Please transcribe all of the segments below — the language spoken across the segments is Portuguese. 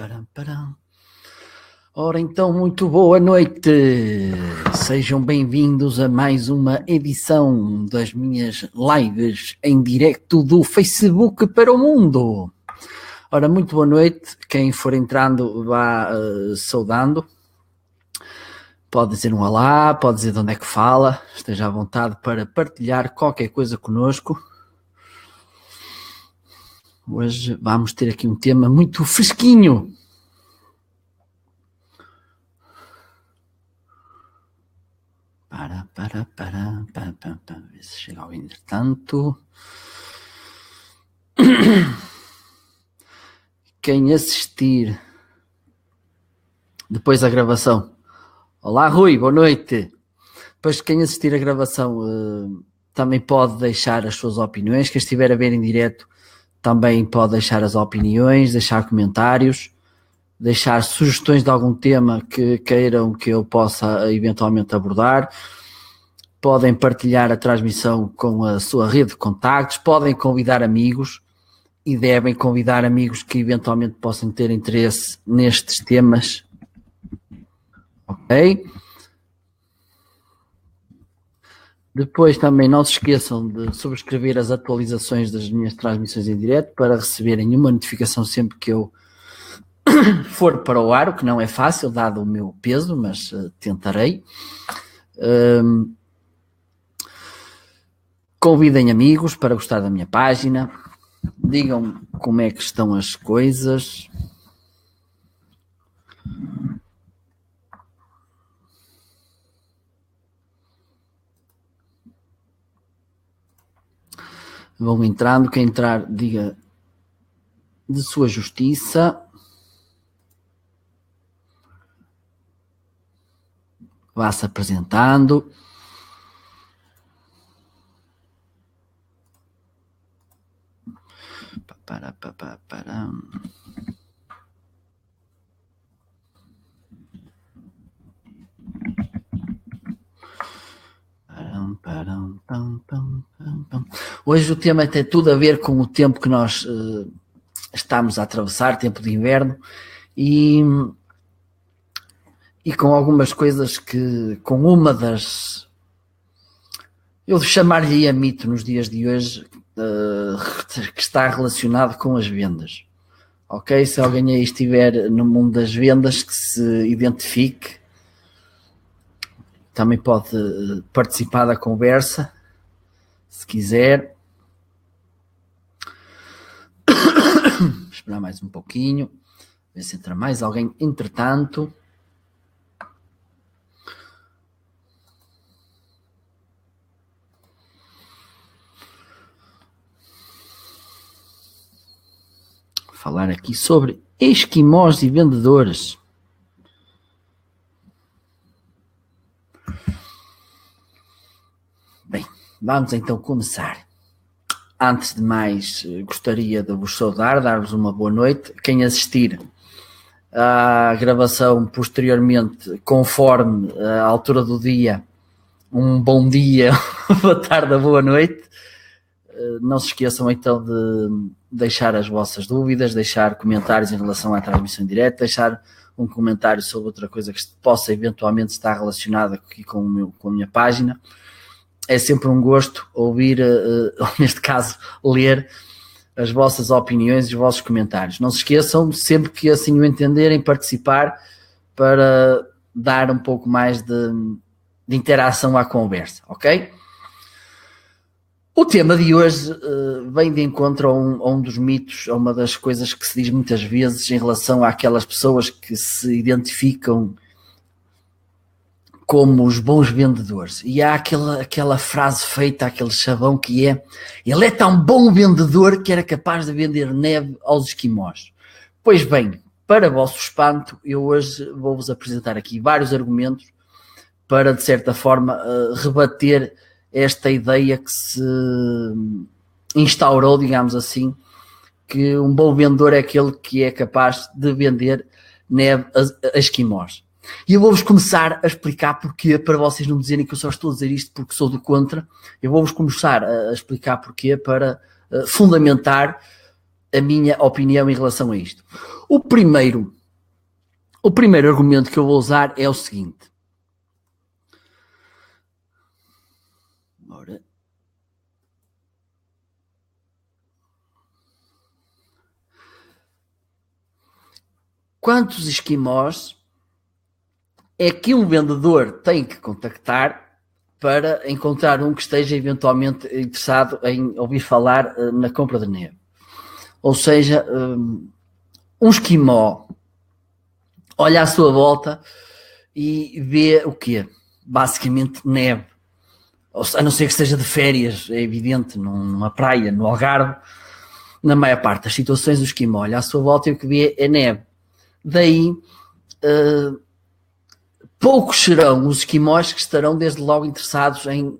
param, param. Ora então, muito boa noite, sejam bem-vindos a mais uma edição das minhas lives em direto do Facebook para o mundo. Ora, muito boa noite, quem for entrando vá saudando, pode dizer um olá, pode dizer de onde é que fala, esteja à vontade para partilhar qualquer coisa connosco. Hoje vamos ter aqui um tema muito fresquinho. Para ver se chega ao entretanto. Quem assistir depois da gravação. Olá, Rui, boa noite. Depois, quem assistir a gravação também pode deixar as suas opiniões. Quem estiver a ver em direto também pode deixar as opiniões, deixar comentários, deixar sugestões de algum tema que queiram que eu possa eventualmente abordar. Podem partilhar a transmissão com a sua rede de contactos, podem convidar amigos e devem convidar amigos que eventualmente possam ter interesse nestes temas. Ok? Depois também não se esqueçam de subscrever as atualizações das minhas transmissões em direto para receberem uma notificação sempre que eu for para o ar, o que não é fácil, dado o meu peso, mas tentarei. Convidem amigos para gostar da minha página, digam como é que estão as coisas. Vão entrando, quem entrar diga de sua justiça. Vá-se apresentando. Hoje o tema tem tudo a ver com o tempo que nós estamos a atravessar, tempo de inverno, e com algumas coisas que, com uma das, eu chamar-lhe mito nos dias de hoje, que está relacionado com as vendas. Ok? Se alguém aí estiver no mundo das vendas, que se identifique, também pode participar da conversa, se quiser. Esperar mais um pouquinho, ver se entra mais alguém entretanto. Falar aqui sobre esquimós e vendedores. Bem, vamos então começar. Antes de mais, gostaria de vos saudar, dar-vos uma boa noite. Quem assistir à gravação posteriormente, conforme a altura do dia, um bom dia, boa tarde, boa noite. Não se esqueçam então de deixar as vossas dúvidas, deixar comentários em relação à transmissão direta, deixar um comentário sobre outra coisa que possa eventualmente estar relacionada aqui com a minha página. É sempre um gosto ouvir, neste caso, ler as vossas opiniões e os vossos comentários. Não se esqueçam, sempre que assim o entenderem, participar para dar um pouco mais de interação à conversa, ok? O tema de hoje vem de encontro a um dos mitos, a uma das coisas que se diz muitas vezes em relação àquelas pessoas que se identificam como os bons vendedores. E há aquela frase feita, aquele chavão que é: ele é tão bom vendedor que era capaz de vender neve aos esquimós. Pois bem, para vosso espanto, eu hoje vou-vos apresentar aqui vários argumentos para, de certa forma, rebater esta ideia que se instaurou, digamos assim, que um bom vendedor é aquele que é capaz de vender neve a esquimós. E eu vou-vos começar a explicar porquê, para vocês não dizerem que eu só estou a dizer isto porque sou do contra. Eu vou-vos começar a explicar porquê, para fundamentar a minha opinião em relação a isto. O primeiro argumento que eu vou usar é o seguinte. Ora. Quantos esquimós é que um vendedor tem que contactar para encontrar um que esteja eventualmente interessado em ouvir falar na compra de neve? Ou seja, um esquimó olha à sua volta e vê o quê? Basicamente neve. A não ser que esteja de férias, é evidente, numa praia, no Algarve. Na maior parte das situações, o esquimó olha à sua volta e o que vê é neve. Daí, poucos serão os esquimós que estarão desde logo interessados em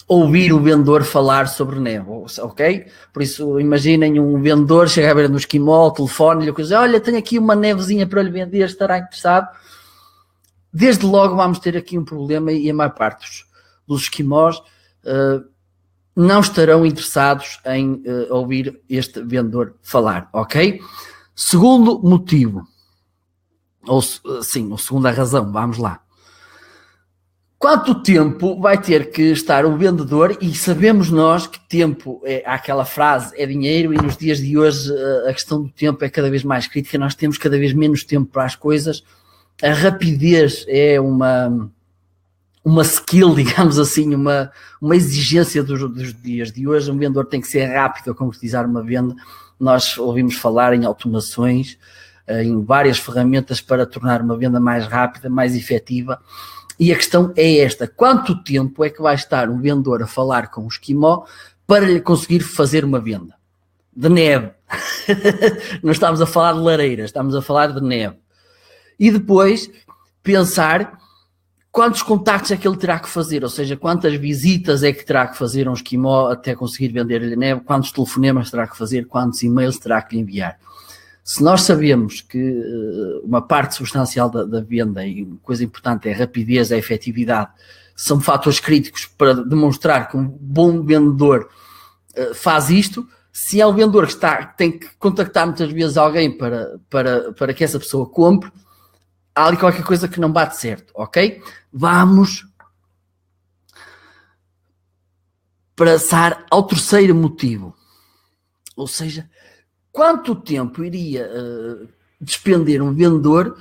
ouvir o vendedor falar sobre neve, ok? Por isso, imaginem um vendedor chega a ver no esquimó, o telefone, e lhe diz, olha, tenho aqui uma nevezinha para lhe vender, estará interessado? Desde logo vamos ter aqui um problema e a maior parte dos esquimós não estarão interessados em ouvir este vendedor falar, ok? Segundo motivo, ou sim, a segunda razão, vamos lá. Quanto tempo vai ter que estar o vendedor, e sabemos nós que tempo, há aquela frase, é dinheiro, e nos dias de hoje a questão do tempo é cada vez mais crítica, nós temos cada vez menos tempo para as coisas, a rapidez é uma skill, digamos assim, uma exigência dos dias de hoje, um vendedor tem que ser rápido a concretizar uma venda, nós ouvimos falar em automações, em várias ferramentas para tornar uma venda mais rápida, mais efetiva. E a questão é esta, quanto tempo é que vai estar um vendedor a falar com o esquimó para lhe conseguir fazer uma venda? De neve. Não estamos a falar de lareiras, estamos a falar de neve. E depois pensar quantos contactos é que ele terá que fazer, ou seja, quantas visitas é que terá que fazer a um esquimó até conseguir vender-lhe neve, quantos telefonemas terá que fazer, quantos e-mails terá que lhe enviar. Se nós sabemos que uma parte substancial da venda, e uma coisa importante é a rapidez, a efetividade, são fatores críticos para demonstrar que um bom vendedor faz isto, se é um vendedor que tem que contactar muitas vezes alguém para que essa pessoa compre, há ali qualquer coisa que não bate certo, ok? Vamos passar ao terceiro motivo, ou seja, quanto tempo iria despender um vendedor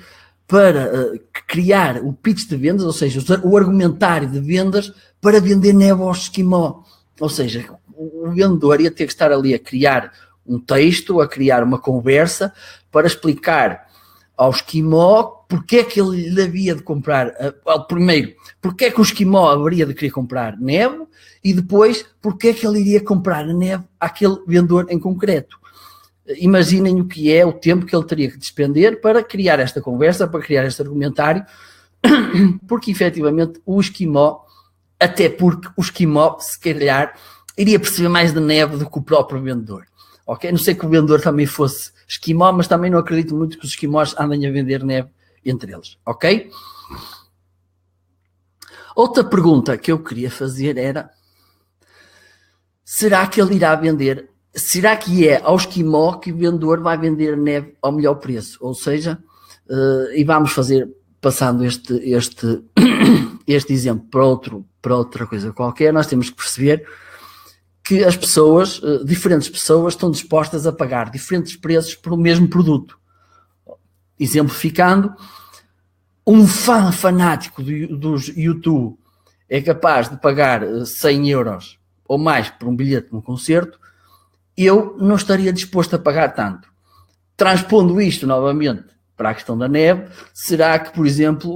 para criar o pitch de vendas, ou seja, o argumentário de vendas para vender neve ao esquimó? Ou seja, o vendedor ia ter que estar ali a criar um texto, a criar uma conversa para explicar ao esquimó porque é que ele lhe havia de comprar, primeiro, porque é que o esquimó haveria de querer comprar neve e depois porque é que ele iria comprar a neve àquele vendedor em concreto. Imaginem o que é o tempo que ele teria que despender para criar esta conversa, para criar este argumentário, porque efetivamente o esquimó, até porque o esquimó, se calhar, iria perceber mais de neve do que o próprio vendedor. Ok? Não sei que o vendedor também fosse esquimó, mas também não acredito muito que os esquimós andem a vender neve entre eles. Ok? Outra pergunta que eu queria fazer era: será que ele irá vender? Será que é ao esquimó que o vendedor vai vender neve ao melhor preço? Ou seja, e vamos fazer, passando este exemplo para outra coisa qualquer, nós temos que perceber que as pessoas, diferentes pessoas, estão dispostas a pagar diferentes preços por o mesmo produto. Exemplificando, um fã fanático dos YouTube é capaz de pagar 100 euros ou mais por um bilhete num concerto. Eu não estaria disposto a pagar tanto. Transpondo isto novamente para a questão da neve, será que, por exemplo,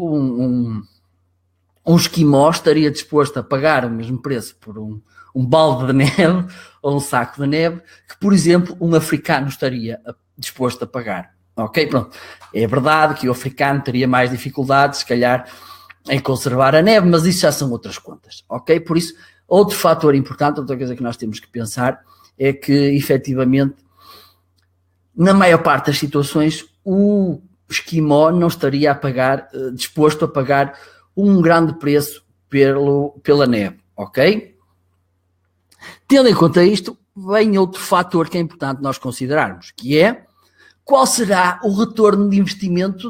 um esquimó estaria disposto a pagar o mesmo preço por um balde de neve ou um saco de neve que, por exemplo, um africano estaria disposto a pagar? Ok, pronto. É verdade que o africano teria mais dificuldades, se calhar, em conservar a neve, mas isso já são outras contas. Ok? Por isso, outro fator importante, outra coisa que nós temos que pensar é que, efetivamente, na maior parte das situações, o esquimó não estaria disposto a pagar um grande preço pela neve, ok? Tendo em conta isto, vem outro fator que é importante nós considerarmos, que é qual será o retorno de investimento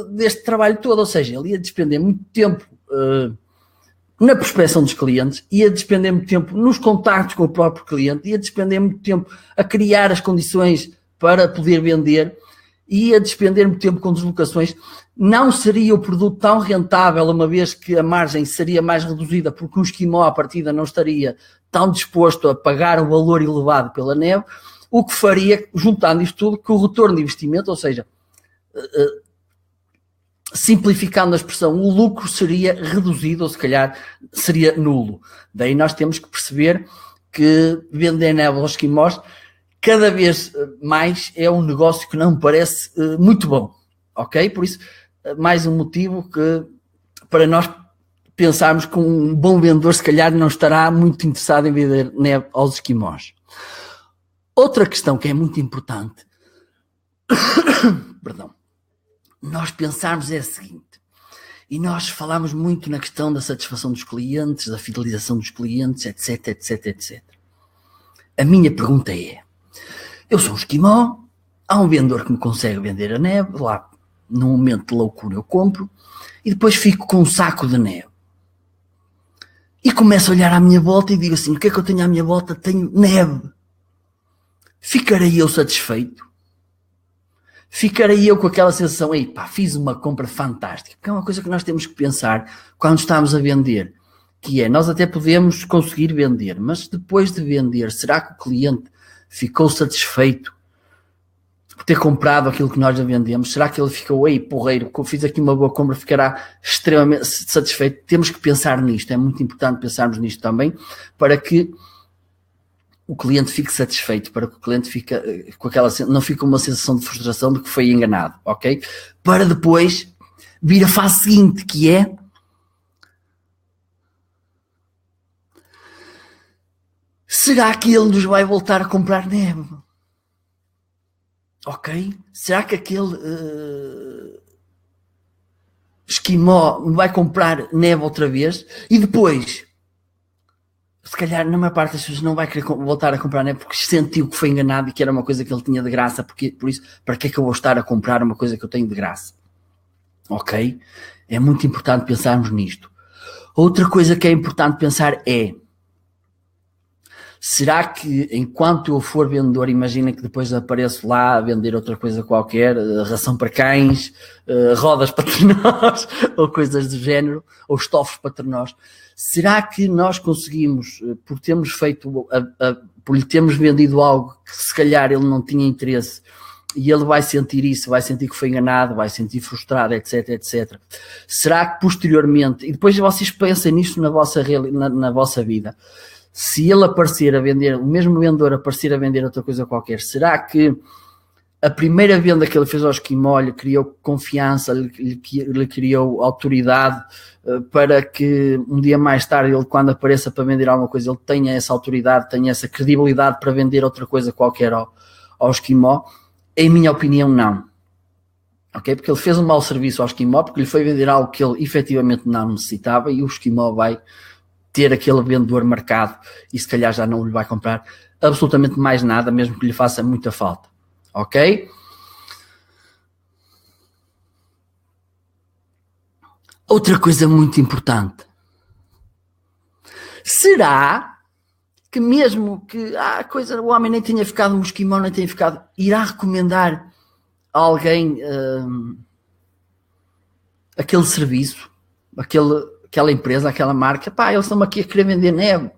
deste trabalho todo. Ou seja, ele ia despender muito tempo na prospecção dos clientes, ia despender muito tempo nos contactos com o próprio cliente, ia despender muito tempo a criar as condições para poder vender, ia despender muito tempo com deslocações. Não seria o produto tão rentável, uma vez que a margem seria mais reduzida, porque um esquimó à partida não estaria tão disposto a pagar o valor elevado pela neve, o que faria, juntando isto tudo, que o retorno de investimento, ou seja, simplificando a expressão, o lucro seria reduzido, ou se calhar seria nulo. Daí nós temos que perceber que vender neve aos esquimós cada vez mais é um negócio que não me parece muito bom, ok? Por isso, mais um motivo que, para nós pensarmos que um bom vendedor se calhar não estará muito interessado em vender neve aos esquimós. Outra questão que é muito importante, perdão, nós pensarmos é a seguinte, e nós falamos muito na questão da satisfação dos clientes, da fidelização dos clientes, etc, etc, etc. A minha pergunta é, eu sou um esquimó, há um vendedor que me consegue vender a neve, lá num momento de loucura eu compro, e depois fico com um saco de neve. E começo a olhar à minha volta e digo assim, o que é que eu tenho à minha volta? Tenho neve. Ficarei eu satisfeito? Ficarei eu com aquela sensação, ei pá, fiz uma compra fantástica? Porque é uma coisa que nós temos que pensar quando estamos a vender, que é, nós até podemos conseguir vender, mas depois de vender, será que o cliente ficou satisfeito por ter comprado aquilo que nós já vendemos? Será que ele ficou, ei porreiro, que eu fiz aqui uma boa compra, ficará extremamente satisfeito? Temos que pensar nisto, é muito importante pensarmos nisto também, para que o cliente fique satisfeito, para que o cliente fique com aquela, não fique com uma sensação de frustração de que foi enganado, ok? Para depois vir a fase seguinte, que é será que ele nos vai voltar a comprar neve? Ok? Será que aquele esquimó me vai comprar neve outra vez? E depois, se calhar, na maior parte das pessoas não vai querer voltar a comprar neve porque sentiu que foi enganado e que era uma coisa que ele tinha de graça. Porque, por isso, para que é que eu vou estar a comprar uma coisa que eu tenho de graça? Ok? É muito importante pensarmos nisto. Outra coisa que é importante pensar é, será que enquanto eu for vendedor, imagina que depois apareço lá a vender outra coisa qualquer, ração para cães, rodas para trenós, ou coisas do género, ou estofos para trenós, será que nós conseguimos, por termos feito, por lhe termos vendido algo que se calhar ele não tinha interesse, e ele vai sentir isso, vai sentir que foi enganado, vai sentir frustrado, etc, etc. Será que posteriormente, e depois vocês pensem nisto na vossa vida, se ele aparecer a vender, o mesmo vendedor aparecer a vender outra coisa qualquer, será que a primeira venda que ele fez ao esquimó lhe criou confiança, lhe criou autoridade para que um dia mais tarde ele, quando apareça para vender alguma coisa, ele tenha essa autoridade, tenha essa credibilidade para vender outra coisa qualquer ao esquimó? Em minha opinião, não. Ok? Porque ele fez um mau serviço ao esquimó, porque lhe foi vender algo que ele efetivamente não necessitava e o esquimó vai ter aquele vendedor marcado e se calhar já não lhe vai comprar absolutamente mais nada, mesmo que lhe faça muita falta. Ok? Outra coisa muito importante. Será que mesmo que o homem nem tenha ficado um esquimó, nem tenha ficado, irá recomendar a alguém aquele serviço, aquela empresa, aquela marca? Pá, eles estão aqui a querer vender neve,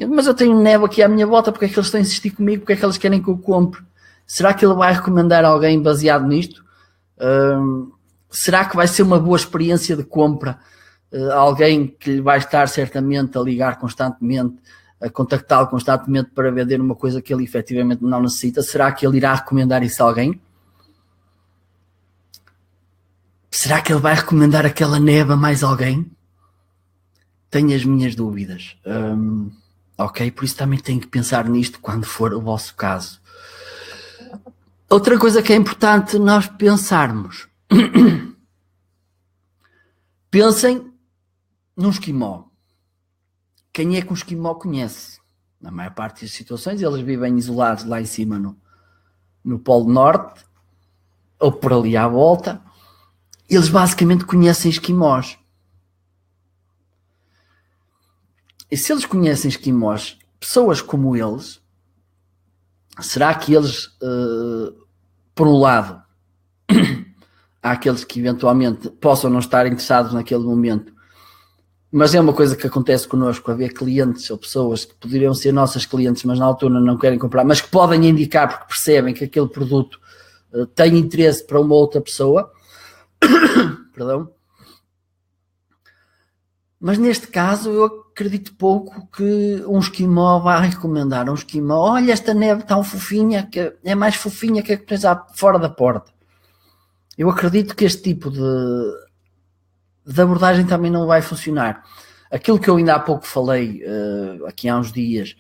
mas eu tenho neve aqui à minha volta, porque é que eles estão a insistir comigo, porque é que eles querem que eu compre? Será que ele vai recomendar a alguém baseado nisto? Será que vai ser uma boa experiência de compra? Alguém que lhe vai estar certamente a ligar constantemente, a contactá-lo constantemente para vender uma coisa que ele efetivamente não necessita? Será que ele irá recomendar isso a alguém? Será que ele vai recomendar aquela neve a mais alguém? Tenho as minhas dúvidas. Ok? Por isso também tenho que pensar nisto quando for o vosso caso. Outra coisa que é importante nós pensarmos. Pensem num esquimó. Quem é que um esquimó conhece? Na maior parte das situações, eles vivem isolados lá em cima no Polo Norte, ou por ali à volta. Eles basicamente conhecem esquimós. E se eles conhecem esquimós, pessoas como eles, será que eles, por um lado, há aqueles que eventualmente possam não estar interessados naquele momento, mas é uma coisa que acontece connosco, haver clientes ou pessoas que poderiam ser nossas clientes, mas na altura não querem comprar, mas que podem indicar porque percebem que aquele produto tem interesse para uma outra pessoa. Perdão. Mas neste caso eu acredito pouco que um esquimó vai recomendar a um esquimó: olha, esta neve tão fofinha, que é mais fofinha que a que tens fora da porta. Eu acredito que este tipo de abordagem também não vai funcionar. Aquilo que eu ainda há pouco falei, aqui há uns dias,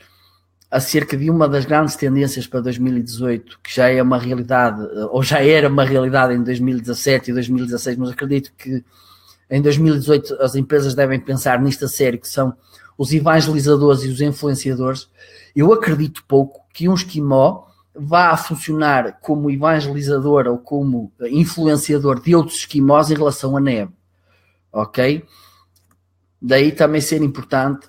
acerca de uma das grandes tendências para 2018, que já é uma realidade, ou já era uma realidade em 2017 e 2016, mas acredito que em 2018 as empresas devem pensar nisto a sério, que são os evangelizadores e os influenciadores. Eu acredito pouco que um esquimó vá funcionar como evangelizador ou como influenciador de outros esquimós em relação à neve. Ok? Daí também ser importante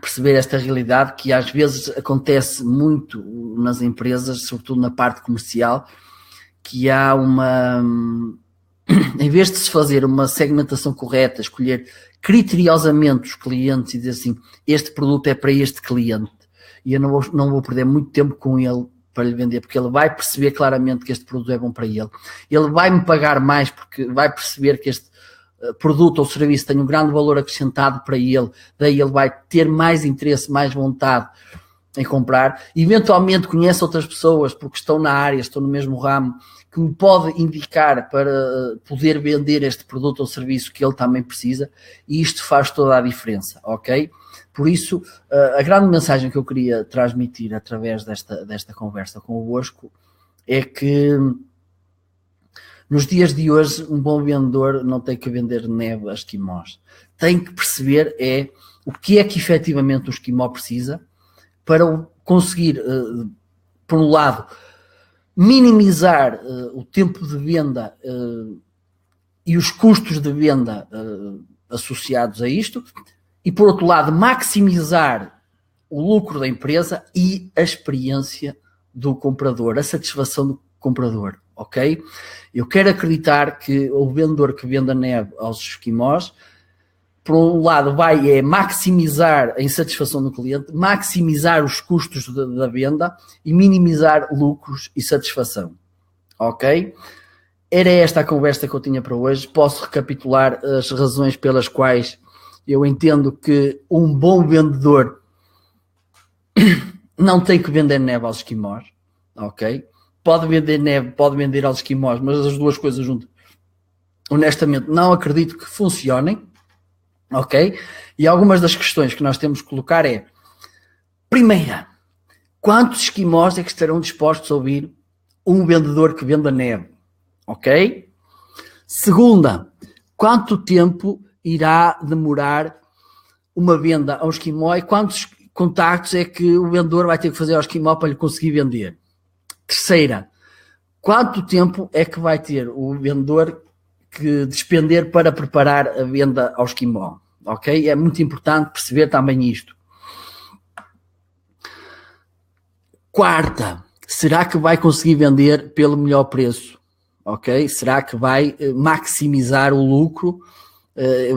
perceber esta realidade que às vezes acontece muito nas empresas, sobretudo na parte comercial, que há uma... Em vez de se fazer uma segmentação correta, escolher criteriosamente os clientes e dizer assim, este produto é para este cliente, e eu não vou perder muito tempo com ele para lhe vender, porque ele vai perceber claramente que este produto é bom para ele. Ele vai me pagar mais porque vai perceber que este produto ou serviço tem um grande valor acrescentado para ele, daí ele vai ter mais interesse, mais vontade em comprar. Eventualmente conhece outras pessoas porque estão na área, estão no mesmo ramo, que me pode indicar para poder vender este produto ou serviço que ele também precisa, e isto faz toda a diferença, ok? Por isso, a grande mensagem que eu queria transmitir através desta conversa convosco é que nos dias de hoje um bom vendedor não tem que vender neve a esquimós. Tem que perceber o que é que efetivamente o esquimó precisa para conseguir, por um lado, minimizar o tempo de venda e os custos de venda associados a isto, e por outro lado maximizar o lucro da empresa e a experiência do comprador, a satisfação do comprador, ok? Eu quero acreditar que o vendedor que vende a neve aos esquimós, por um lado vai maximizar a insatisfação do cliente, maximizar os custos da venda e minimizar lucros e satisfação, ok? Era esta a conversa que eu tinha para hoje. Posso recapitular as razões pelas quais eu entendo que um bom vendedor não tem que vender neve aos esquimós, ok? Pode vender neve, pode vender aos esquimós, mas as duas coisas juntas, honestamente, não acredito que funcionem, ok? E algumas das questões que nós temos que colocar é: primeira, quantos esquimós é que estarão dispostos a ouvir um vendedor que venda neve, ok? Segunda, quanto tempo irá demorar uma venda ao esquimó e quantos contactos é que o vendedor vai ter que fazer ao esquimó para lhe conseguir vender? Terceira, quanto tempo é que vai ter o vendedor que despender para preparar a venda ao esquimó? Ok? É muito importante perceber também isto. Quarta, será que vai conseguir vender pelo melhor preço? Ok? Será que vai maximizar o lucro?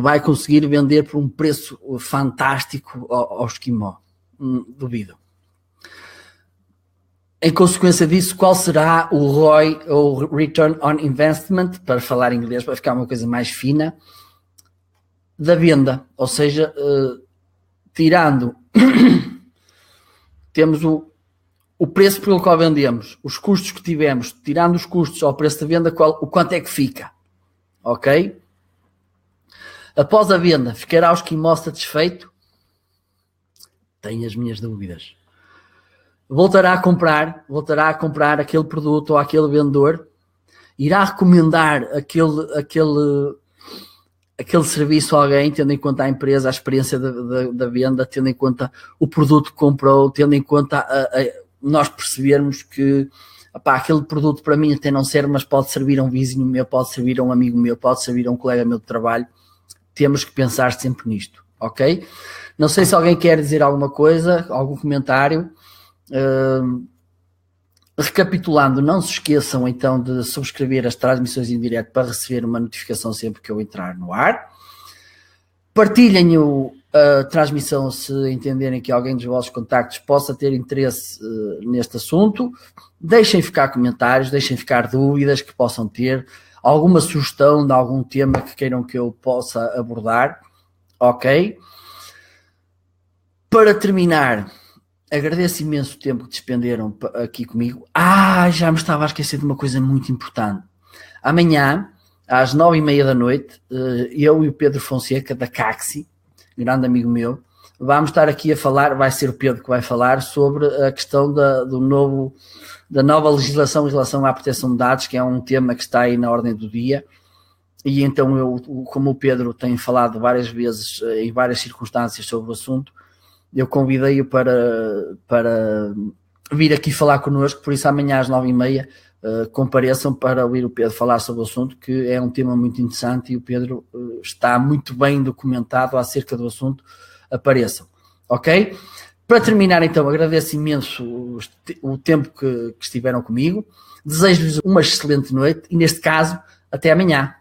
Vai conseguir vender por um preço fantástico ao esquimó? Duvido. Em consequência disso, qual será o ROI, ou Return on Investment, para falar em inglês, para ficar uma coisa mais fina, da venda? Ou seja, tirando, temos o preço pelo qual vendemos, os custos que tivemos, tirando os custos ao preço da venda, o quanto é que fica? Ok? Após a venda, ficará o esquimó satisfeito? Tenho as minhas dúvidas. Voltará a comprar aquele produto ou aquele vendedor? Irá recomendar aquele aquele serviço a alguém, tendo em conta a empresa, a experiência da venda, tendo em conta o produto que comprou, tendo em conta nós percebermos que aquele produto para mim até não serve, mas pode servir a um vizinho meu, pode servir a um amigo meu, pode servir a um colega meu de trabalho. Temos que pensar sempre nisto, ok? Não sei se alguém quer dizer alguma coisa, algum comentário. Recapitulando, não se esqueçam então de subscrever as transmissões em direto para receber uma notificação sempre que eu entrar no ar. Partilhem a transmissão se entenderem que alguém dos vossos contactos possa ter interesse neste assunto. Deixem ficar comentários, deixem ficar dúvidas que possam ter, alguma sugestão de algum tema que queiram que eu possa abordar, ok? Para terminar, agradeço imenso o tempo que despenderam aqui comigo. Já me estava a esquecer de uma coisa muito importante. Amanhã, às 9h30 da noite, eu e o Pedro Fonseca, da Caxi, grande amigo meu, vamos estar aqui a falar, vai ser o Pedro que vai falar, sobre a questão da nova legislação em relação à proteção de dados, que é um tema que está aí na ordem do dia. E então eu, como o Pedro tem falado várias vezes, em várias circunstâncias sobre o assunto, eu convidei-o para vir aqui falar connosco, por isso amanhã às 9h30 compareçam para ouvir o Pedro falar sobre o assunto, que é um tema muito interessante e o Pedro está muito bem documentado acerca do assunto. Apareçam, ok? Para terminar então, agradeço imenso o tempo que estiveram comigo, desejo-lhes uma excelente noite e neste caso, até amanhã.